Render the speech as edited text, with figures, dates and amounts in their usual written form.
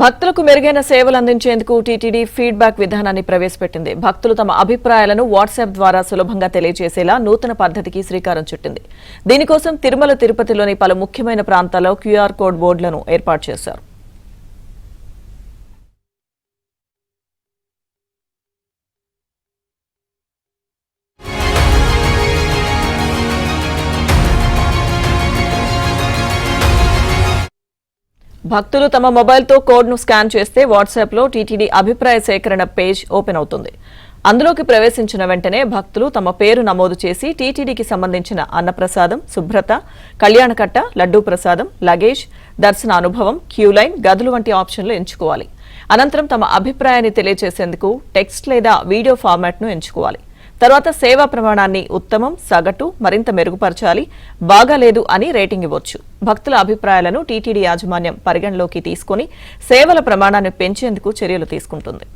భక్తులకు మెరుగైన సేవలు అందించేందుకు టీటీడీ ఫీడ్బ్యాక్ విధానాన్ని ప్రవేశపెట్టింది. భక్తులు తమ అభిప్రాయాలను వాట్సాప్ ద్వారా సులభంగా తెలియజేసేలా నూతన పద్ధతికి శ్రీకారం చుట్టింది. దీనికోసం తిరుమల తిరుపతిలోని పలు ముఖ్యమైన ప్రాంతాల్లో క్యూఆర్ కోడ్ బోర్డులను ఏర్పాటు చేశారు. భక్తులు తమ మొబైల్తో కోడ్ను స్కాన్ చేస్తే వాట్సాప్లో టీటీడీ అభిప్రాయ సేకరణ పేజ్ ఓపెన్ అవుతుంది. అందులోకి ప్రవేశించిన వెంటనే భక్తులు తమ పేరు నమోదు చేసి టీటీడీకి సంబంధించిన అన్నప్రసాదం, శుభ్రత, కళ్యాణకట్ట, లడ్డూ ప్రసాదం, లగేజ్, దర్శన అనుభవం, క్యూలైన్, గదులు వంటి ఆప్షన్లు ఎంచుకోవాలి. అనంతరం తమ అభిప్రాయాన్ని తెలియజేసేందుకు టెక్స్ట్ లేదా వీడియో ఫార్మాట్ను ఎంచుకోవాలి. తర్వాత సేవా ప్రమాణాన్ని ఉత్తమం, సగటు, మరింత మెరుగుపరచాలి, బాగాలేదు అని రేటింగ్ ఇవ్వచ్చు. భక్తుల అభిప్రాయాలను టీటీడీ యాజమాన్యం పరిగణలోకి తీసుకుని సేవల ప్రమాణాన్ని పెంచేందుకు చర్యలు తీసుకుంటుంది.